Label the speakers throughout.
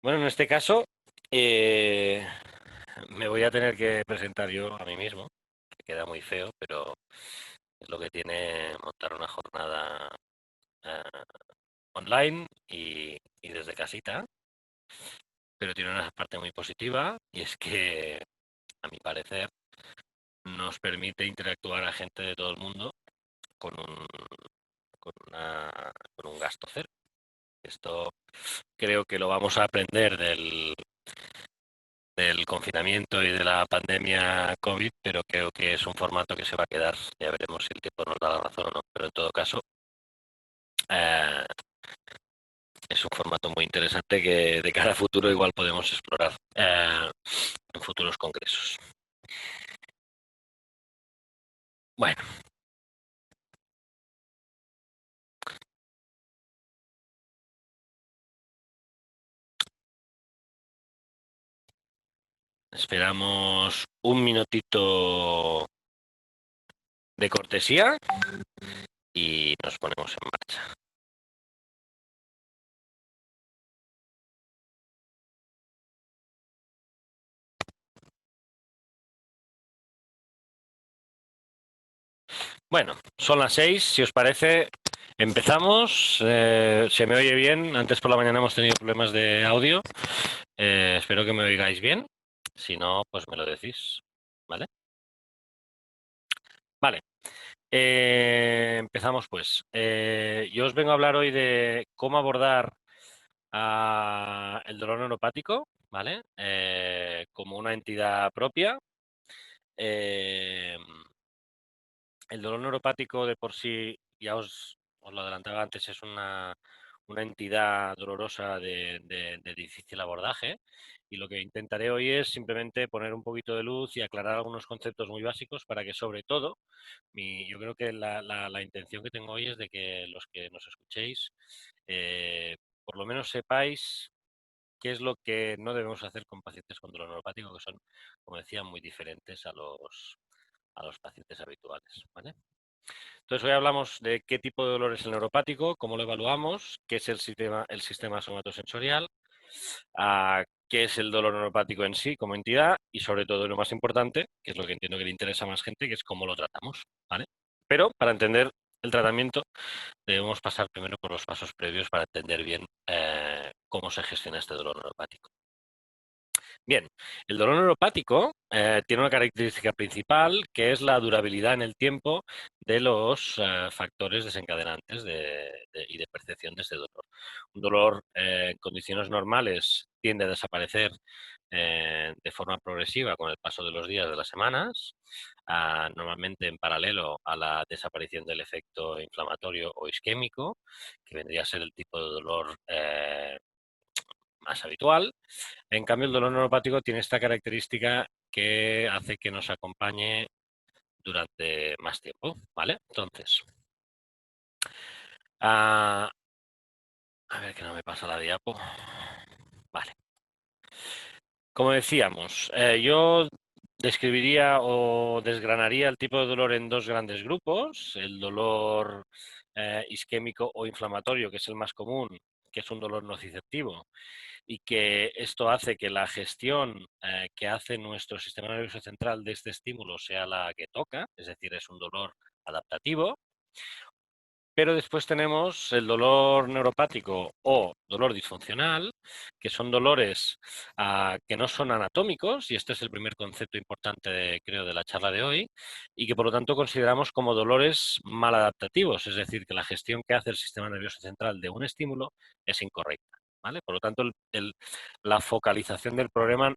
Speaker 1: Bueno, en este caso me voy a tener que presentar yo a mí mismo, que queda muy feo, pero es lo que tiene montar una jornada eh, online y desde casita, pero tiene una parte muy positiva y es que, a mi parecer, nos permite interactuar a gente de todo el mundo con con un gasto cero. Esto creo que lo vamos a aprender del confinamiento y de la pandemia COVID, pero creo que es un formato que se va a quedar. Ya veremos si el tiempo nos da la razón o no, pero en todo caso eh, es un formato muy interesante que de cara a futuro igual podemos explorar en futuros congresos. Bueno, esperamos un minutito de cortesía y nos ponemos en marcha. Bueno, son las 6, si os parece, empezamos. ¿Se me oye bien? Antes por la mañana hemos tenido problemas de audio. Espero que me oigáis bien. Si no, pues me lo decís. ¿Vale? Vale. Empezamos pues. Yo os vengo a hablar hoy de cómo abordar el dolor neuropático, ¿vale? Como una entidad propia. Eh, el dolor neuropático de por sí, ya os lo adelantaba antes, es una entidad dolorosa de difícil abordaje, y lo que intentaré hoy es simplemente poner un poquito de luz y aclarar algunos conceptos muy básicos para que, sobre todo, yo creo que la intención que tengo hoy es de que los que nos escuchéis por lo menos sepáis qué es lo que no debemos hacer con pacientes con dolor neuropático, que son, como decía, muy diferentes a los pacientes habituales, ¿vale? Entonces, hoy hablamos de qué tipo de dolor es el neuropático, cómo lo evaluamos, qué es el sistema somatosensorial, qué es el dolor neuropático en sí como entidad y, sobre todo, lo más importante, que es lo que entiendo que le interesa a más gente, que es cómo lo tratamos, ¿vale? Pero para entender el tratamiento debemos pasar primero por los pasos previos para entender bien cómo se gestiona este dolor neuropático. Bien, el dolor neuropático tiene una característica principal que es la durabilidad en el tiempo de los factores desencadenantes y de percepción de este dolor. Un dolor en condiciones normales tiende a desaparecer de forma progresiva con el paso de los días, de las semanas, normalmente en paralelo a la desaparición del efecto inflamatorio o isquémico, que vendría a ser el tipo de dolor más habitual. En cambio, el dolor neuropático tiene esta característica que hace que nos acompañe durante más tiempo, ¿vale? Entonces, a ver que no me pasa la diapo. Vale. Como decíamos, yo describiría o desgranaría el tipo de dolor en dos grandes grupos. El dolor isquémico o inflamatorio, que es el más común, que es un dolor nociceptivo, y que esto hace que la gestión que hace nuestro sistema nervioso central de este estímulo sea la que toca, es decir, es un dolor adaptativo. Pero después tenemos el dolor neuropático o dolor disfuncional, que son dolores que no son anatómicos, y este es el primer concepto importante, creo, de la charla de hoy, y que por lo tanto consideramos como dolores maladaptativos, es decir, que la gestión que hace el sistema nervioso central de un estímulo es incorrecta, ¿vale? Por lo tanto, la focalización del problema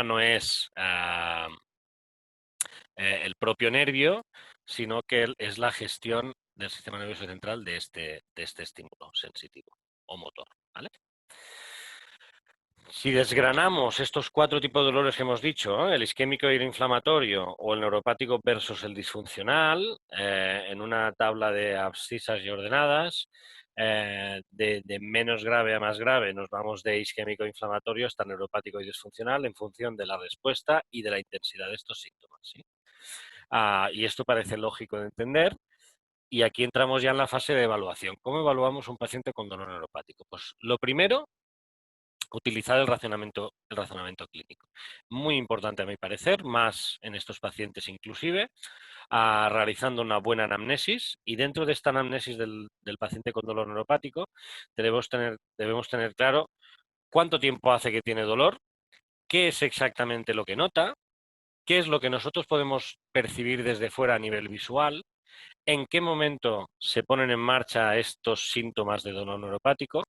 Speaker 1: no es el propio nervio, sino que es la gestión del sistema nervioso central de este estímulo sensitivo o motor, ¿vale? Si desgranamos estos cuatro tipos de dolores que hemos dicho, el isquémico y el inflamatorio, o el neuropático versus el disfuncional, en una tabla de abscisas y ordenadas, de menos grave a más grave, nos vamos de isquémico e inflamatorio hasta neuropático y disfuncional en función de la respuesta y de la intensidad de estos síntomas, ¿sí? Y esto parece lógico de entender. Y aquí entramos ya en la fase de evaluación. ¿Cómo evaluamos un paciente con dolor neuropático? Pues lo primero utilizar el razonamiento clínico. Muy importante a mi parecer, más en estos pacientes inclusive, realizando una buena anamnesis, y dentro de esta anamnesis del paciente con dolor neuropático debemos tener claro cuánto tiempo hace que tiene dolor, qué es exactamente lo que nota, qué es lo que nosotros podemos percibir desde fuera a nivel visual, en qué momento se ponen en marcha estos síntomas de dolor neuropático,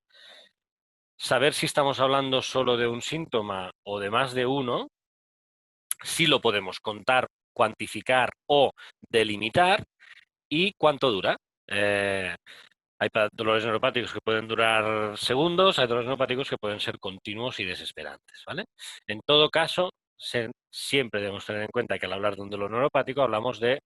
Speaker 1: saber si estamos hablando solo de un síntoma o de más de uno, si lo podemos contar, cuantificar o delimitar, y cuánto dura. Hay dolores neuropáticos que pueden durar segundos, hay dolores neuropáticos que pueden ser continuos y desesperantes, ¿vale? En todo caso, siempre debemos tener en cuenta que al hablar de un dolor neuropático hablamos de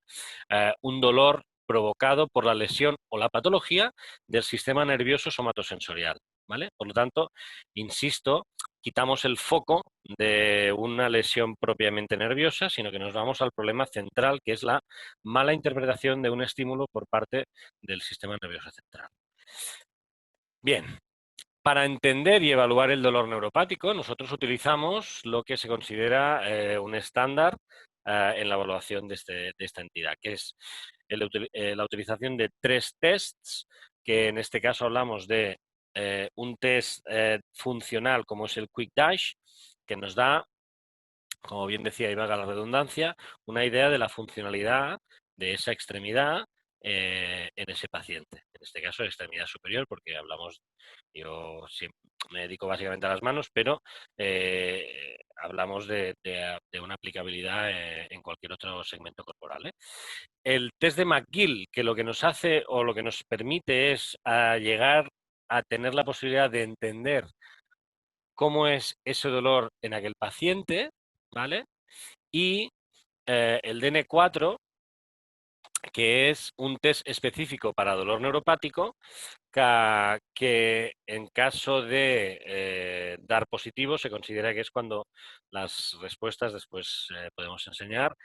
Speaker 1: un dolor provocado por la lesión o la patología del sistema nervioso somatosensorial, ¿vale? Por lo tanto, insisto, quitamos el foco de una lesión propiamente nerviosa, sino que nos vamos al problema central, que es la mala interpretación de un estímulo por parte del sistema nervioso central. Bien, para entender y evaluar el dolor neuropático, nosotros utilizamos lo que se considera un estándar en la evaluación de esta entidad, que es la utilización de 3 tests, que en este caso hablamos de un test funcional como es el Quick Dash, que nos da, como bien decía y valga la redundancia, una idea de la funcionalidad de esa extremidad en ese paciente. En este caso, extremidad superior, porque yo siempre me dedico básicamente a las manos, pero hablamos de una aplicabilidad en cualquier otro segmento corporal. El test de McGill, que lo que nos hace o lo que nos permite es llegar a tener la posibilidad de entender cómo es ese dolor en aquel paciente, ¿vale? Y el DN4, que es un test específico para dolor neuropático, que en caso de dar positivo se considera que es cuando las respuestas, después podemos enseñar,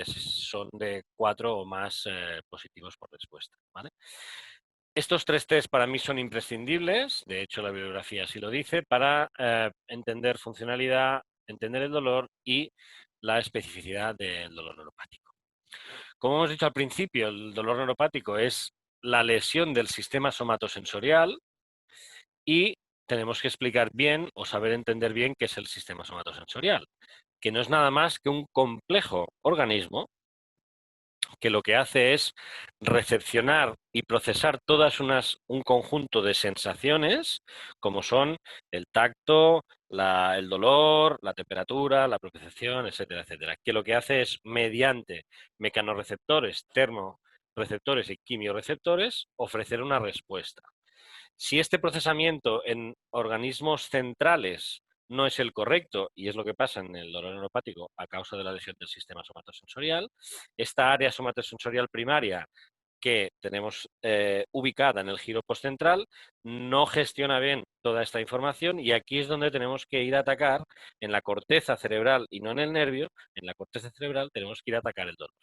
Speaker 1: son de 4 o más positivos por respuesta, ¿vale? Estos 3 test para mí son imprescindibles, de hecho la bibliografía así lo dice, para entender funcionalidad, entender el dolor y la especificidad del dolor neuropático. Como hemos dicho al principio, el dolor neuropático es la lesión del sistema somatosensorial y tenemos que explicar bien o saber entender bien qué es el sistema somatosensorial, que no es nada más que un complejo organismo que lo que hace es recepcionar y procesar un conjunto de sensaciones, como son el tacto, el dolor, la temperatura, la propiocepción, etcétera, etcétera, que lo que hace es, mediante mecanorreceptores, termorreceptores y quimioreceptores, ofrecer una respuesta. Si este procesamiento en organismos centrales no es el correcto, y es lo que pasa en el dolor neuropático a causa de la lesión del sistema somatosensorial, esta área somatosensorial primaria que tenemos ubicada en el giro postcentral no gestiona bien toda esta información, y aquí es donde tenemos que ir a atacar en la corteza cerebral y no en el nervio. En la corteza cerebral tenemos que ir a atacar el dolor.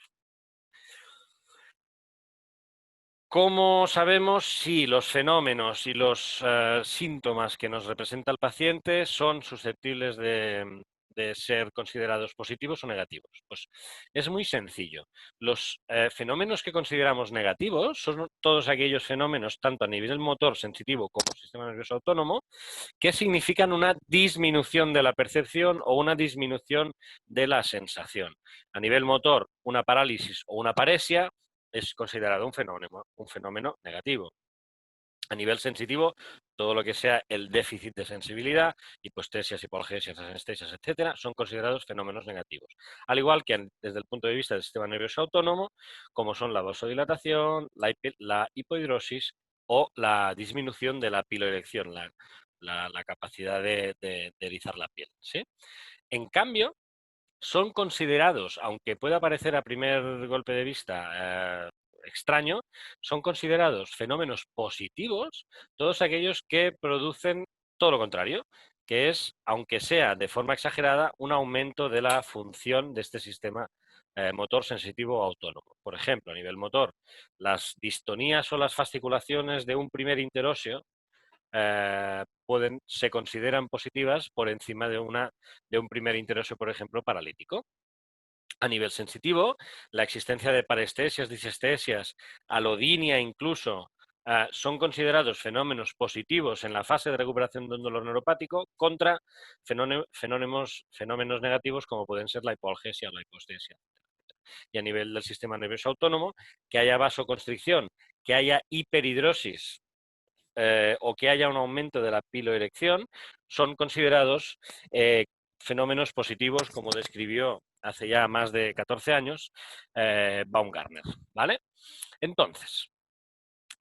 Speaker 1: ¿Cómo sabemos si los fenómenos y los síntomas que nos representa el paciente son susceptibles de ser considerados positivos o negativos? Pues es muy sencillo. Los fenómenos que consideramos negativos son todos aquellos fenómenos, tanto a nivel motor, sensitivo como sistema nervioso autónomo, que significan una disminución de la percepción o una disminución de la sensación. A nivel motor, una parálisis o una paresia es considerado un fenómeno negativo. A nivel sensitivo, todo lo que sea el déficit de sensibilidad, hipoestesias, hipoalgesias, anestesias, etcétera, son considerados fenómenos negativos. Al igual que desde el punto de vista del sistema nervioso autónomo, como son la vasodilatación, la hipohidrosis o la disminución de la piloerección, la capacidad de erizar la piel, ¿sí? En cambio, son considerados, aunque pueda parecer a primer golpe de vista extraño, son considerados fenómenos positivos todos aquellos que producen todo lo contrario, que es, aunque sea de forma exagerada, un aumento de la función de este sistema motor sensitivo autónomo. Por ejemplo, a nivel motor, las distonías o las fasciculaciones de un primer interóseo se consideran positivas por encima de un primer interés, por ejemplo, paralítico. A nivel sensitivo, la existencia de parestesias, disestesias, alodinia incluso, son considerados fenómenos positivos en la fase de recuperación de un dolor neuropático contra fenómenos negativos como pueden ser la hipoalgesia o la hipoestesia. Y a nivel del sistema nervioso autónomo, que haya vasoconstricción, que haya hiperhidrosis o que haya un aumento de la piloerección, son considerados fenómenos positivos, como describió hace ya más de 14 años Baumgartner, ¿vale? Entonces,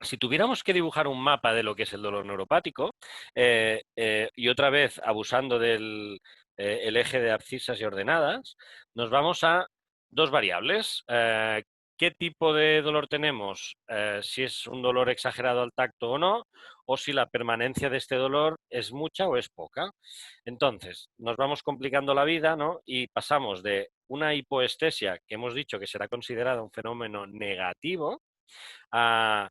Speaker 1: si tuviéramos que dibujar un mapa de lo que es el dolor neuropático, y otra vez abusando del el eje de abscisas y ordenadas, nos vamos a dos variables. ¿Qué tipo de dolor tenemos? Si es un dolor exagerado al tacto o no, o si la permanencia de este dolor es mucha o es poca. Entonces, nos vamos complicando la vida, ¿no? Y pasamos de una hipoestesia, que hemos dicho que será considerada un fenómeno negativo, a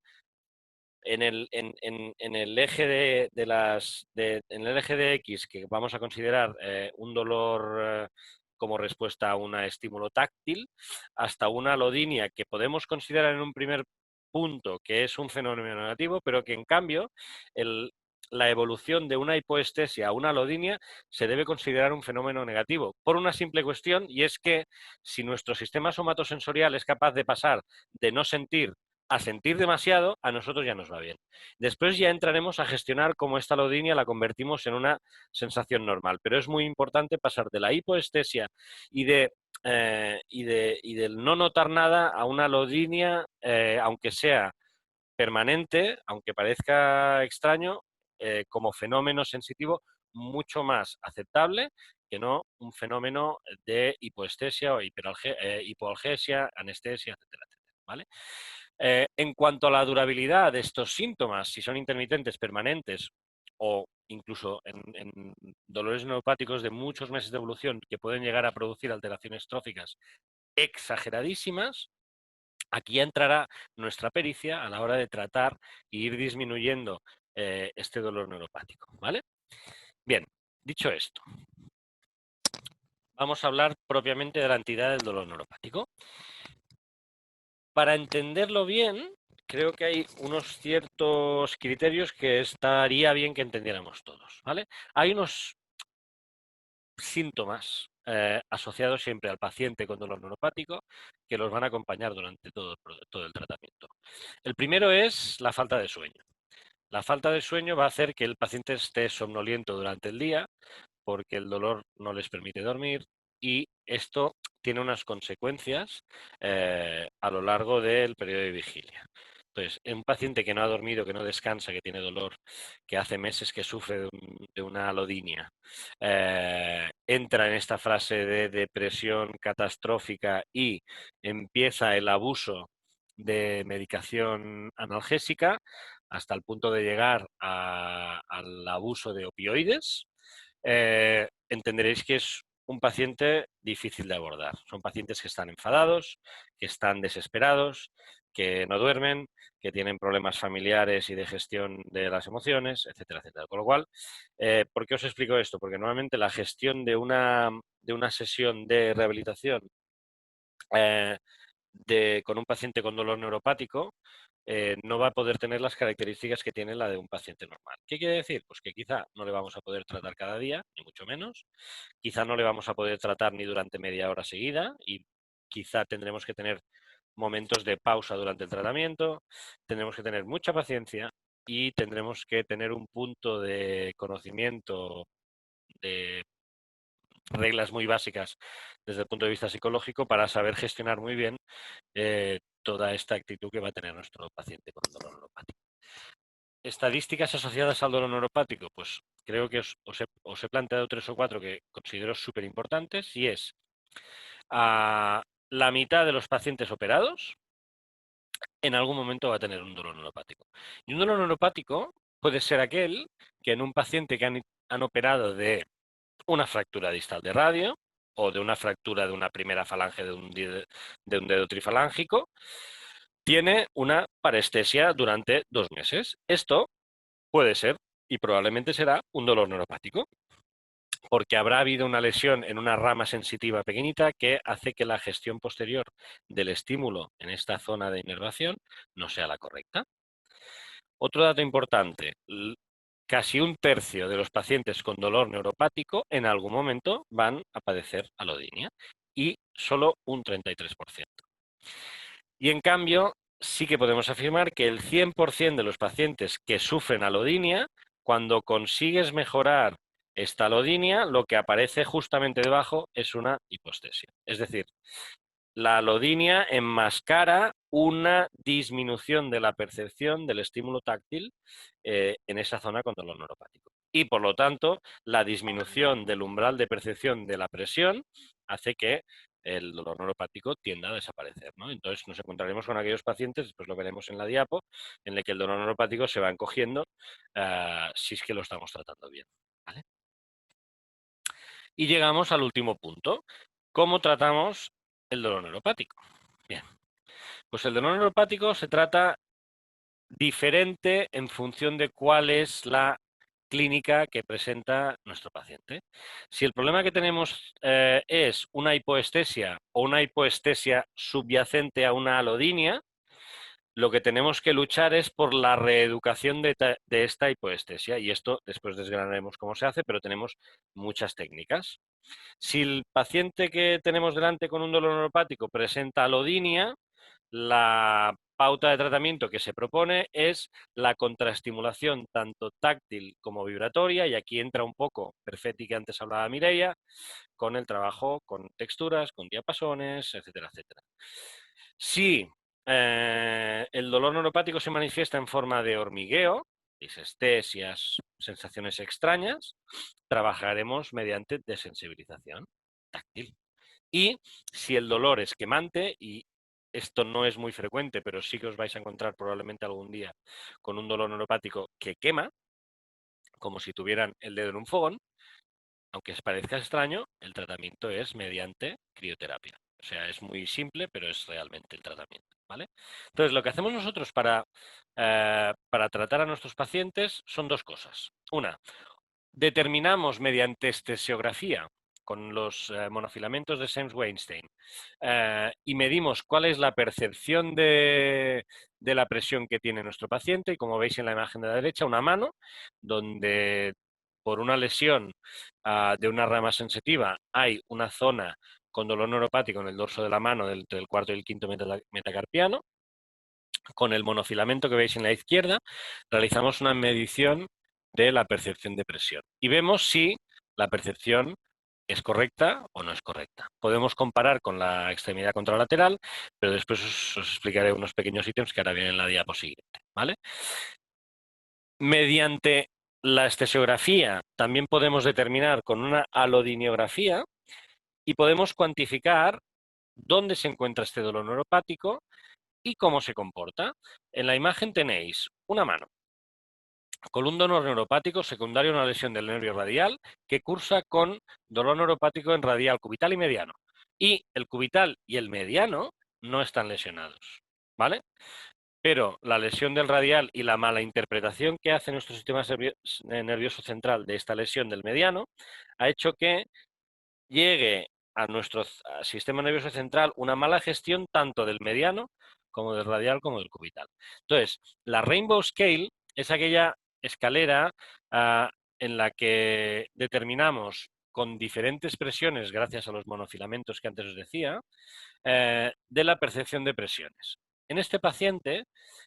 Speaker 1: en el eje en el eje de X, que vamos a considerar un dolor como respuesta a un estímulo táctil, hasta una alodinia que podemos considerar en un primer punto que es un fenómeno negativo, pero que en cambio la evolución de una hipoestesia a una alodinia se debe considerar un fenómeno negativo, por una simple cuestión, y es que si nuestro sistema somatosensorial es capaz de pasar de no sentir a sentir demasiado, a nosotros ya nos va bien. Después ya entraremos a gestionar cómo esta alodinia la convertimos en una sensación normal. Pero es muy importante pasar de la hipoestesia y del no notar nada a una alodinia, aunque sea permanente, aunque parezca extraño, como fenómeno sensitivo mucho más aceptable que no un fenómeno de hipoestesia o hipoalgesia, anestesia, etcétera, etcétera, ¿vale? En cuanto a la durabilidad de estos síntomas, si son intermitentes, permanentes o incluso en dolores neuropáticos de muchos meses de evolución que pueden llegar a producir alteraciones tróficas exageradísimas, aquí entrará nuestra pericia a la hora de tratar e ir disminuyendo este dolor neuropático, ¿vale? Bien, dicho esto, vamos a hablar propiamente de la entidad del dolor neuropático. Para entenderlo bien, creo que hay unos ciertos criterios que estaría bien que entendiéramos todos, ¿vale? Hay unos síntomas asociados siempre al paciente con dolor neuropático que los van a acompañar durante todo el tratamiento. El primero es la falta de sueño. La falta de sueño va a hacer que el paciente esté somnoliento durante el día porque el dolor no les permite dormir y esto tiene unas consecuencias a lo largo del periodo de vigilia. Entonces, en un paciente que no ha dormido, que no descansa, que tiene dolor, que hace meses que sufre de una alodinia, entra en esta fase de depresión catastrófica y empieza el abuso de medicación analgésica hasta el punto de llegar al abuso de opioides, entenderéis que es un paciente difícil de abordar. Son pacientes que están enfadados, que están desesperados, que no duermen, que tienen problemas familiares y de gestión de las emociones, etcétera, etcétera. Con lo cual, ¿por qué os explico esto? Porque normalmente la gestión de una sesión de rehabilitación eh, con un paciente con dolor neuropático no va a poder tener las características que tiene la de un paciente normal. ¿Qué quiere decir? Pues que quizá no le vamos a poder tratar cada día, ni mucho menos. Quizá no le vamos a poder tratar ni durante media hora seguida y quizá tendremos que tener momentos de pausa durante el tratamiento. Tendremos que tener mucha paciencia y tendremos que tener un punto de conocimiento de reglas muy básicas desde el punto de vista psicológico para saber gestionar muy bien toda esta actitud que va a tener nuestro paciente con dolor neuropático. Estadísticas asociadas al dolor neuropático, pues creo que os he planteado 3 o 4 que considero súper importantes y es a la mitad de los pacientes operados en algún momento va a tener un dolor neuropático. Y un dolor neuropático puede ser aquel que en un paciente que han operado de una fractura distal de radio o de una fractura de una primera falange de un dedo trifalángico, tiene una parestesia durante 2 meses. Esto puede ser y probablemente será un dolor neuropático, porque habrá habido una lesión en una rama sensitiva pequeñita que hace que la gestión posterior del estímulo en esta zona de inervación no sea la correcta. Otro dato importante, casi un tercio de los pacientes con dolor neuropático en algún momento van a padecer alodinia y solo un 33%. Y en cambio, sí que podemos afirmar que el 100% de los pacientes que sufren alodinia, cuando consigues mejorar esta alodinia, lo que aparece justamente debajo es una hipoestesia. Es decir, la alodinia enmascara una disminución de la percepción del estímulo táctil en esa zona con dolor neuropático. Y por lo tanto, la disminución del umbral de percepción de la presión hace que el dolor neuropático tienda a desaparecer, ¿no? Entonces nos encontraremos con aquellos pacientes, después lo veremos en la diapo, en el que el dolor neuropático se va encogiendo si es que lo estamos tratando bien, ¿vale? Y llegamos al último punto. ¿Cómo tratamos el dolor neuropático? Bien, pues el dolor neuropático se trata diferente en función de cuál es la clínica que presenta nuestro paciente. Si el problema que tenemos es una hipoestesia o una hipoestesia subyacente a una alodinia, lo que tenemos que luchar es por la reeducación de esta hipoestesia, y esto después desgranaremos cómo se hace, pero tenemos muchas técnicas. Si el paciente que tenemos delante con un dolor neuropático presenta alodinia, la pauta de tratamiento que se propone es la contraestimulación tanto táctil como vibratoria, y aquí entra un poco Perfetti, que antes hablaba Mireia, con el trabajo con texturas, con diapasones, etcétera, etcétera. Si el dolor neuropático se manifiesta en forma de hormigueo, disestesias, sensaciones extrañas, trabajaremos mediante desensibilización táctil. Y si el dolor es quemante, y esto no es muy frecuente, pero sí que os vais a encontrar probablemente algún día con un dolor neuropático que quema, como si tuvieran el dedo en un fogón, aunque os parezca extraño, el tratamiento es mediante crioterapia. O sea, es muy simple, pero es realmente el tratamiento, ¿vale? Entonces, lo que hacemos nosotros para tratar a nuestros pacientes son dos cosas. Una, determinamos mediante estesiografía con los monofilamentos de Sims-Weinstein y medimos cuál es la percepción de la presión que tiene nuestro paciente, y como veis en la imagen de la derecha, una mano donde por una lesión de una rama sensitiva hay una zona con dolor neuropático en el dorso de la mano entre el cuarto y el quinto metacarpiano. Con el monofilamento que veis en la izquierda, realizamos una medición de la percepción de presión y vemos si la percepción es correcta o no es correcta. Podemos comparar con la extremidad contralateral, pero después os explicaré unos pequeños ítems que ahora vienen en la diapo siguiente, ¿vale? Mediante la estesiografía también podemos determinar con una alodiniografía y podemos cuantificar dónde se encuentra este dolor neuropático y cómo se comporta. En la imagen tenéis una mano con un dolor neuropático secundario a una lesión del nervio radial que cursa con dolor neuropático en radial, cubital y mediano. Y el cubital y el mediano no están lesionados, ¿vale? Pero la lesión del radial y la mala interpretación que hace nuestro sistema nervioso central de esta lesión del mediano ha hecho que llegue a nuestro sistema nervioso central una mala gestión tanto del mediano como del radial como del cubital. Entonces, la Rainbow Scale es aquella escalera en la que determinamos con diferentes presiones, gracias a los monofilamentos que antes os decía, de la percepción de presiones. En este paciente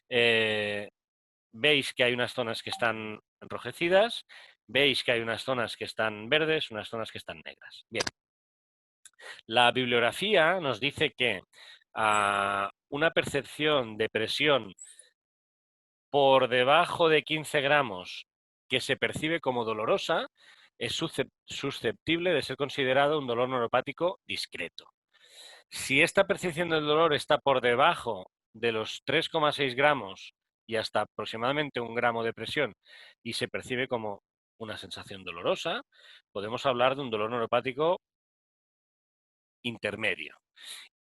Speaker 1: veis que hay unas zonas que están enrojecidas, veis que hay unas zonas que están verdes, unas zonas que están negras. Bien, la bibliografía nos dice que una percepción de presión por debajo de 15 gramos que se percibe como dolorosa es susceptible de ser considerado un dolor neuropático discreto. Si esta percepción del dolor está por debajo de los 3,6 gramos y hasta aproximadamente 1 gramo de presión y se percibe como una sensación dolorosa, podemos hablar de un dolor neuropático intermedio.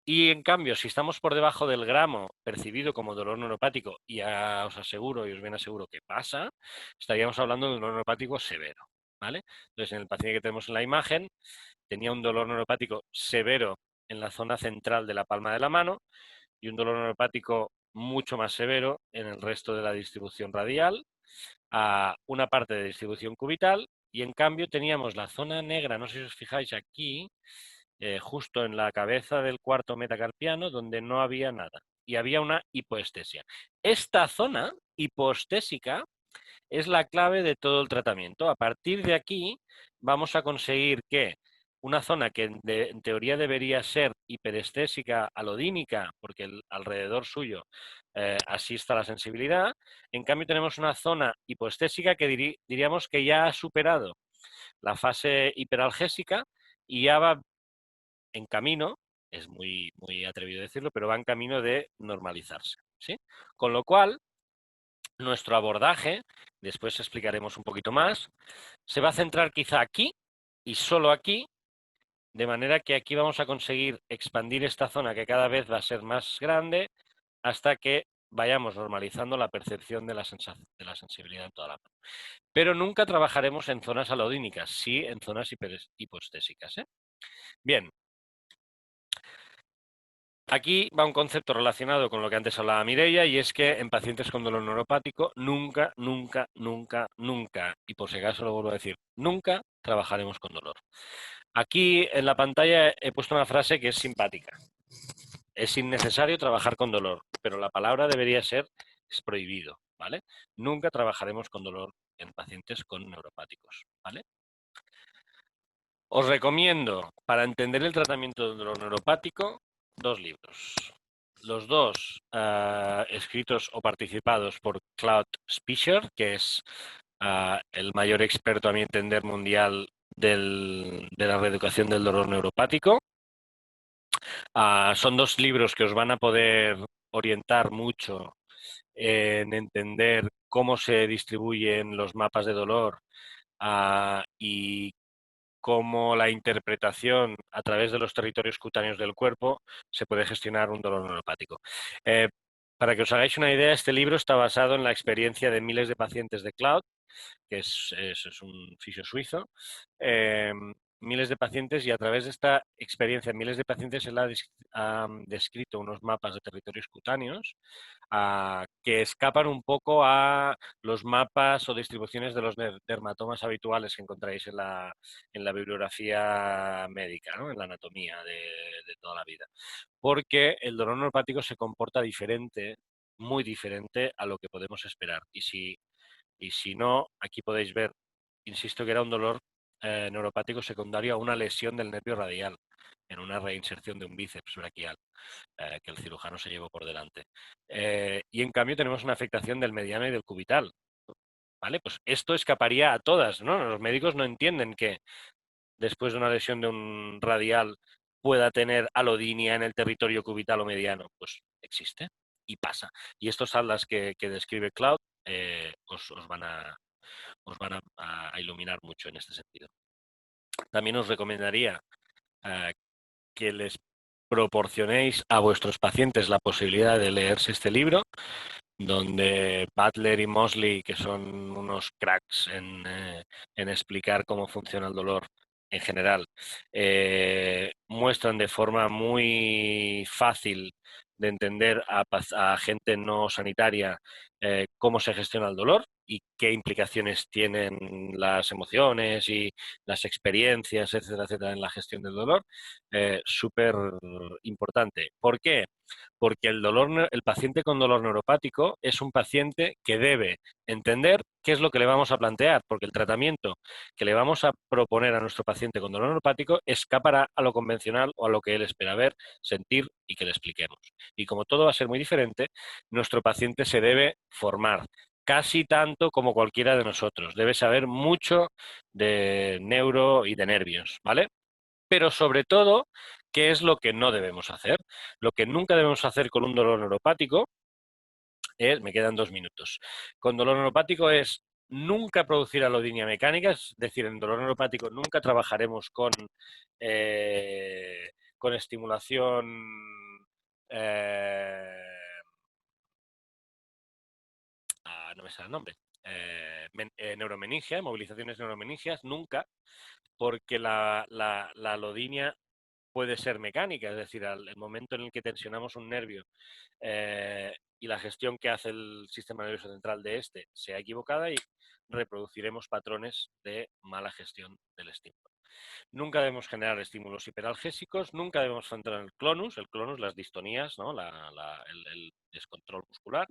Speaker 1: Y en cambio, si estamos por debajo del gramo percibido como dolor neuropático, y ya os aseguro y os bien aseguro que pasa, estaríamos hablando de un dolor neuropático severo, ¿vale? Entonces, en el paciente que tenemos en la imagen, tenía un dolor neuropático severo en la zona central de la palma de la mano y un dolor neuropático mucho más severo en el resto de la distribución radial, a una parte de distribución cubital, y en cambio teníamos la zona negra, no sé si os fijáis aquí, justo en la cabeza del cuarto metacarpiano, donde no había nada y había una hipoestesia. Esta zona hipoestésica es la clave de todo el tratamiento. A partir de aquí vamos a conseguir que una zona que en teoría debería ser hiperestésica, alodínica, porque alrededor suyo asista la sensibilidad, en cambio tenemos una zona hipoestésica que diríamos que ya ha superado la fase hiperalgésica y ya va en camino, es muy atrevido decirlo, pero va en camino de normalizarse, ¿sí? Con lo cual, nuestro abordaje, después explicaremos un poquito más, se va a centrar quizá aquí y solo aquí, de manera que aquí vamos a conseguir expandir esta zona que cada vez va a ser más grande hasta que vayamos normalizando la percepción de de la sensibilidad en toda la mano. Pero nunca trabajaremos en zonas alodínicas, sí en zonas hipoestésicas. Bien, aquí va un concepto relacionado con lo que antes hablaba Mireia, y es que en pacientes con dolor neuropático nunca, nunca, nunca, nunca, y por si acaso lo vuelvo a decir, nunca trabajaremos con dolor. Aquí en la pantalla he puesto una frase que es simpática. Es innecesario trabajar con dolor, pero la palabra debería ser es prohibido, ¿vale? Nunca trabajaremos con dolor en pacientes con neuropáticos, ¿vale? Os recomiendo, para entender el tratamiento del dolor neuropático, dos libros. Los dos escritos o participados por Claude Spischer, que es el mayor experto, a mi entender, mundial de la reeducación del dolor neuropático. Son dos libros que os van a poder orientar mucho en entender cómo se distribuyen los mapas de dolor y cómo la interpretación a través de los territorios cutáneos del cuerpo se puede gestionar un dolor neuropático. Eh, para que os hagáis una idea, este libro está basado en la experiencia de miles de pacientes de Cloud, que es un fisio suizo, eh, miles de pacientes, y a través de esta experiencia en miles de pacientes él ha descrito unos mapas de territorios cutáneos que escapan un poco a los mapas o distribuciones de los dermatomas habituales que encontráis en la bibliografía médica, ¿no? En la anatomía de toda la vida. Porque el dolor neuropático se comporta diferente, muy diferente a lo que podemos esperar. Y si no, aquí podéis ver, insisto que era un dolor neuropático secundario a una lesión del nervio radial en una reinserción de un bíceps braquial que el cirujano se llevó por delante. Y en cambio tenemos una afectación del mediano y del cubital. ¿Vale? Pues esto escaparía a todas, ¿no? Los médicos no entienden que después de una lesión de un radial pueda tener alodinia en el territorio cubital o mediano. Pues existe y pasa. Y estos salas que describe Cloud os van a iluminar mucho en este sentido. También os recomendaría que les proporcionéis a vuestros pacientes la posibilidad de leerse este libro, donde Butler y Mosley, que son unos cracks en explicar cómo funciona el dolor en general, muestran de forma muy fácil de entender a gente no sanitaria cómo se gestiona el dolor y qué implicaciones tienen las emociones y las experiencias, etcétera, etcétera, en la gestión del dolor. Súper importante. ¿Por qué? Porque el paciente con dolor neuropático es un paciente que debe entender qué es lo que le vamos a plantear, porque el tratamiento que le vamos a proponer a nuestro paciente con dolor neuropático escapará a lo convencional o a lo que él espera ver, sentir y que le expliquemos. Y como todo va a ser muy diferente, nuestro paciente se debe formar casi tanto como cualquiera de nosotros. Debe saber mucho de neuro y de nervios, ¿vale? Pero sobre todo, ¿qué es lo que no debemos hacer? Lo que nunca debemos hacer con un dolor neuropático es, me quedan 2 minutos, con dolor neuropático es nunca producir alodinia mecánica, es decir, en dolor neuropático nunca trabajaremos con estimulación no me sale el nombre, neuromeningia, movilizaciones neuromeningias, nunca, porque la alodinia puede ser mecánica, es decir, el momento en el que tensionamos un nervio y la gestión que hace el sistema nervioso central de este sea equivocada y reproduciremos patrones de mala gestión del estímulo. Nunca debemos generar estímulos hiperalgésicos, nunca debemos centrar en el clonus, las distonías, ¿no? El descontrol muscular.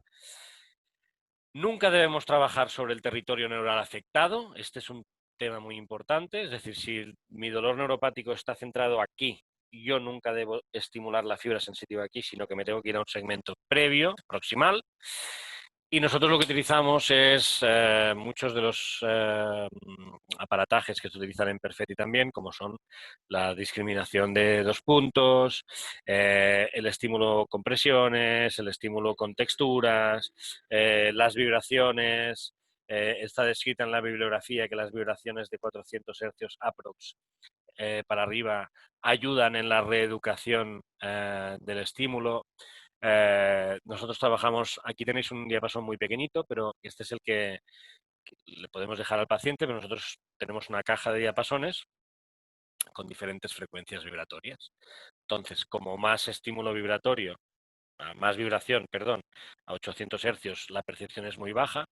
Speaker 1: Nunca debemos trabajar sobre el territorio neural afectado. Este es un tema muy importante. Es decir, si mi dolor neuropático está centrado aquí, yo nunca debo estimular la fibra sensitiva aquí, sino que me tengo que ir a un segmento previo, proximal. Y nosotros lo que utilizamos es muchos de los aparatajes que se utilizan en Perfetti también, como son la discriminación de 2 puntos, el estímulo con presiones, el estímulo con texturas, las vibraciones. Está descrita en la bibliografía que las vibraciones de 400 hercios aprox para arriba ayudan en la reeducación del estímulo. Nosotros trabajamos, aquí tenéis un diapasón muy pequeñito, pero este es el que le podemos dejar al paciente, pero nosotros tenemos una caja de diapasones con diferentes frecuencias vibratorias. Entonces, como más estímulo vibratorio, más vibración, perdón, a 800 hercios la percepción es muy baja,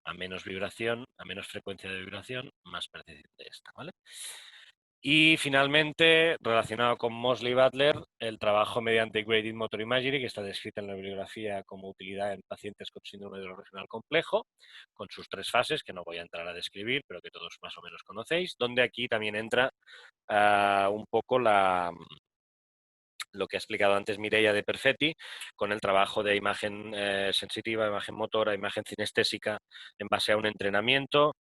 Speaker 1: a menos vibración, a menos frecuencia de vibración, más percepción de esta, ¿vale? Y finalmente, relacionado con Mosley Butler, el trabajo mediante Graded Motor Imagery, que está descrita en la bibliografía como utilidad en pacientes con síndrome de dolor regional complejo, con sus 3 fases, que no voy a entrar a describir, pero que todos más o menos conocéis, donde aquí también entra un poco lo que ha explicado antes Mireia de Perfetti, con el trabajo de imagen sensitiva, imagen motora, imagen cinestésica, en base a un entrenamiento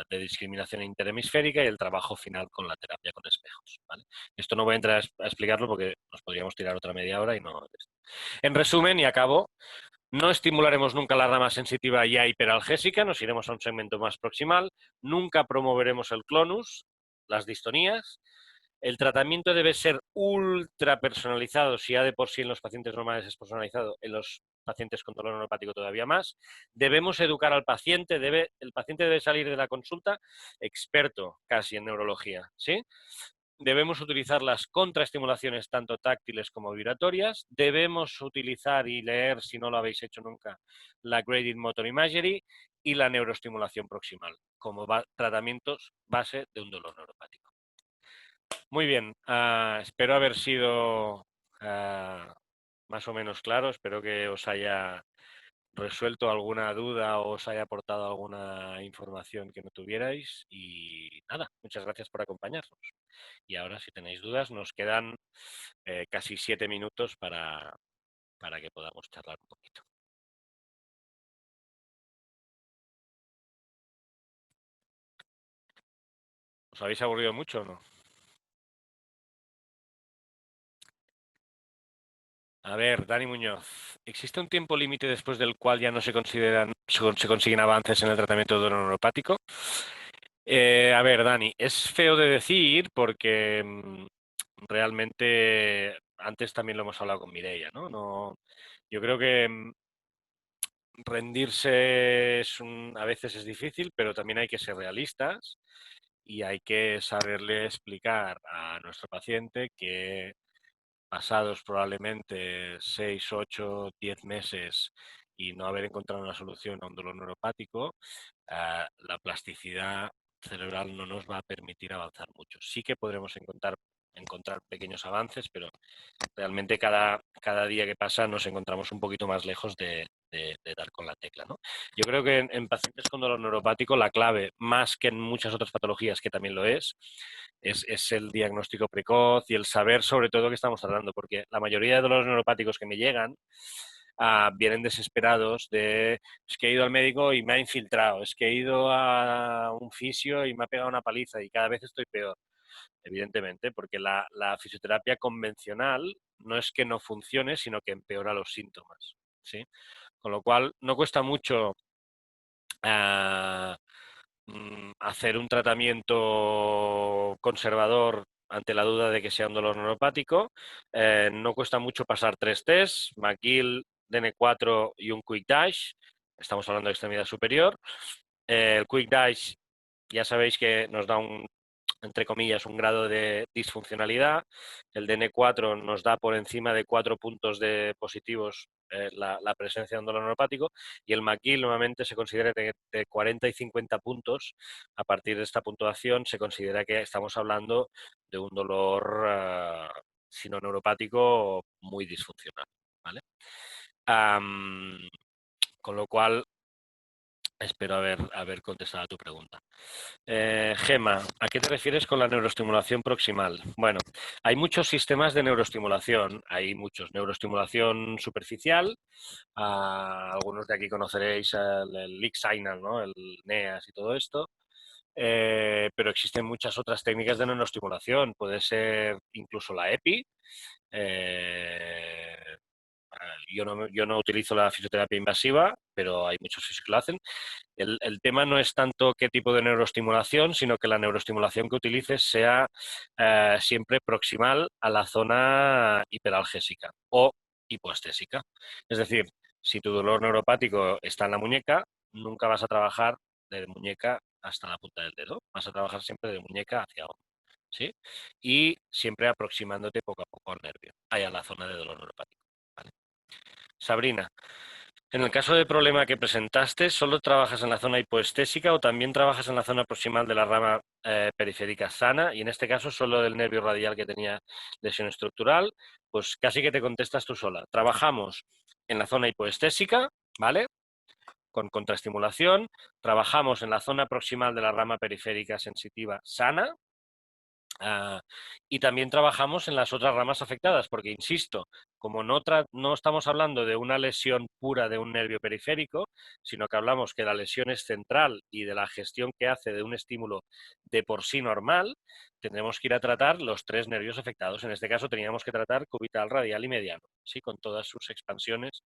Speaker 1: de discriminación interhemisférica y el trabajo final con la terapia con espejos. ¿Vale? Esto no voy a entrar a explicarlo porque nos podríamos tirar otra media hora y no. En resumen, y acabo, no estimularemos nunca la rama sensitiva ya hiperalgésica, nos iremos a un segmento más proximal, nunca promoveremos el clonus, las distonías. El tratamiento debe ser ultra personalizado, si ya de por sí en los pacientes normales es personalizado, en los pacientes con dolor neuropático todavía más. Debemos educar al paciente, el paciente debe salir de la consulta experto casi en neurología, ¿sí? Debemos utilizar las contraestimulaciones tanto táctiles como vibratorias. Debemos utilizar y leer, si no lo habéis hecho nunca, la Graded Motor Imagery y la neuroestimulación proximal como tratamientos base de un dolor neuropático. Muy bien, espero haber sido más o menos claro, espero que os haya resuelto alguna duda o os haya aportado alguna información que no tuvierais y nada, muchas gracias por acompañarnos. Y ahora, si tenéis dudas, nos quedan casi 7 minutos para que podamos charlar un poquito. ¿Os habéis aburrido mucho o no? A ver, Dani Muñoz, ¿existe un tiempo límite después del cual ya no se consiguen avances en el tratamiento de dolor neuropático? A ver, Dani, es feo de decir porque realmente antes también lo hemos hablado con Mireia, ¿no? Yo creo que rendirse a veces es difícil, pero también hay que ser realistas y hay que saberle explicar a nuestro paciente que pasados probablemente 6, 8, 10 meses y no haber encontrado una solución a un dolor neuropático, la plasticidad cerebral no nos va a permitir avanzar mucho. Sí que podremos encontrar pequeños avances, pero realmente cada día que pasa nos encontramos un poquito más lejos de dar con la tecla, ¿no? Yo creo que en pacientes con dolor neuropático la clave, más que en muchas otras patologías que también lo es el diagnóstico precoz y el saber sobre todo qué estamos tratando, porque la mayoría de dolores neuropáticos que me llegan vienen desesperados es que he ido al médico y me ha infiltrado, es que he ido a un fisio y me ha pegado una paliza y cada vez estoy peor, evidentemente, porque la fisioterapia convencional no es que no funcione, sino que empeora los síntomas, ¿sí? Con lo cual, no cuesta mucho hacer un tratamiento conservador ante la duda de que sea un dolor neuropático. No cuesta mucho pasar 3 tests, McGill, DN4 y un Quick Dash. Estamos hablando de extremidad superior. El Quick Dash ya sabéis que nos da entre comillas, un grado de disfuncionalidad. El DN4 nos da por encima de 4 puntos de positivos la presencia de un dolor neuropático, y el McGill normalmente se considera de 40 y 50 puntos. A partir de esta puntuación se considera que estamos hablando de un dolor sino neuropático muy disfuncional, ¿vale? Con lo cual, espero haber contestado a tu pregunta. Gema, ¿a qué te refieres con la neuroestimulación proximal? Bueno, hay muchos sistemas de neuroestimulación. Hay muchos. Neuroestimulación superficial. Algunos de aquí conoceréis el Leak Signal, ¿no? El NEAS y todo esto. Pero existen muchas otras técnicas de neuroestimulación. Puede ser incluso la EPI. Yo no utilizo la fisioterapia invasiva, pero hay muchos fisios que lo hacen. El tema no es tanto qué tipo de neuroestimulación, sino que la neuroestimulación que utilices sea siempre proximal a la zona hiperalgésica o hipoestésica. Es decir, si tu dolor neuropático está en la muñeca, nunca vas a trabajar de muñeca hasta la punta del dedo. Vas a trabajar siempre de muñeca hacia abajo, ¿sí? Y siempre aproximándote poco a poco al nervio, ahí a la zona de dolor neuropático, ¿vale? Sabrina, en el caso del problema que presentaste, ¿solo trabajas en la zona hipoestésica o también trabajas en la zona proximal de la rama periférica sana? Y en este caso, solo del nervio radial que tenía lesión estructural. Pues casi que te contestas tú sola. Trabajamos en la zona hipoestésica, ¿vale? Con contraestimulación. Trabajamos en la zona proximal de la rama periférica sensitiva sana. Y también trabajamos en las otras ramas afectadas, porque, insisto, como no estamos hablando de una lesión pura de un nervio periférico, sino que hablamos que la lesión es central y de la gestión que hace de un estímulo de por sí normal, tendremos que ir a tratar los 3 nervios afectados. En este caso teníamos que tratar cubital, radial y mediano, ¿sí? Con todas sus expansiones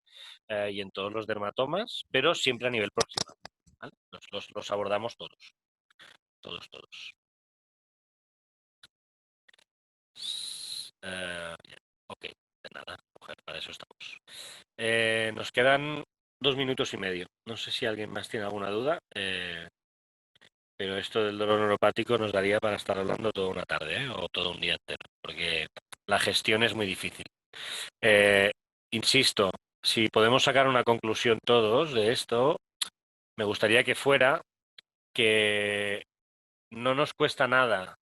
Speaker 1: y en todos los dermatomas, pero siempre a nivel proximal, ¿vale? Los abordamos todos, todos. Ok, de nada, mujer, para eso estamos. Nos quedan 2 minutos y medio. No sé si alguien más tiene alguna duda, pero esto del dolor neuropático nos daría para estar hablando toda una tarde, o todo un día entero, porque la gestión es muy difícil. Insisto, si podemos sacar una conclusión todos de esto, me gustaría que fuera que no nos cuesta nada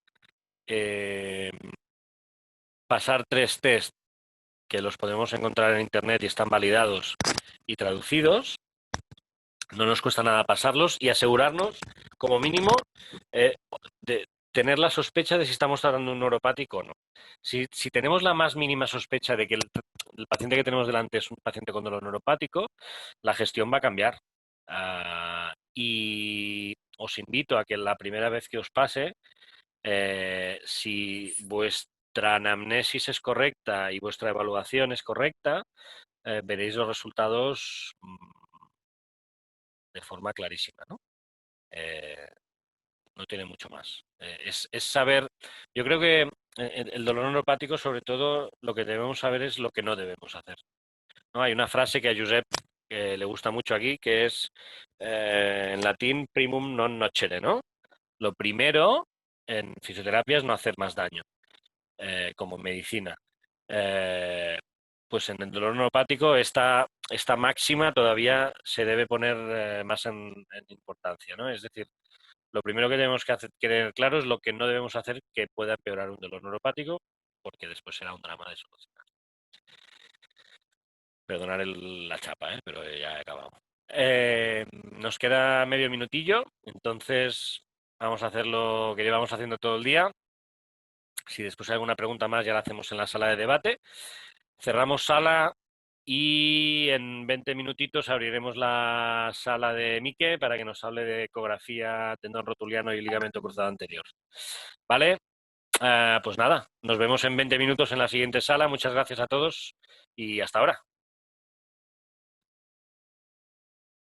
Speaker 1: pasar 3 test que los podemos encontrar en internet y están validados y traducidos. No nos cuesta nada pasarlos y asegurarnos, como mínimo, de tener la sospecha de si estamos tratando un neuropático o no. Si tenemos la más mínima sospecha de que el paciente que tenemos delante es un paciente con dolor neuropático, la gestión va a cambiar. Y os invito a que la primera vez que os pase, si vuestra anamnesis es correcta y vuestra evaluación es correcta, veréis los resultados de forma clarísima, ¿no? No tiene mucho más. Es saber, yo creo que el dolor neuropático, sobre todo, lo que debemos saber es lo que no debemos hacer, ¿no? Hay una frase que a Josep que le gusta mucho aquí, que es en latín primum non nocere, ¿no? Lo primero en fisioterapia es no hacer más daño, como medicina. Pues en el dolor neuropático esta máxima todavía se debe poner más en importancia, ¿no? Es decir, lo primero que tenemos que tener claro es lo que no debemos hacer que pueda empeorar un dolor neuropático, porque después será un drama de solucionar. Perdonar la chapa, pero ya he acabado. Nos queda medio minutillo, entonces vamos a hacer lo que llevamos haciendo todo el día. Si después hay alguna pregunta más, ya la hacemos en la sala de debate. Cerramos sala y en 20 minutitos abriremos la sala de Mike para que nos hable de ecografía, tendón rotuliano y ligamento cruzado anterior. ¿Vale? Pues nada, nos vemos en 20 minutos en la siguiente sala. Muchas gracias a todos y hasta ahora.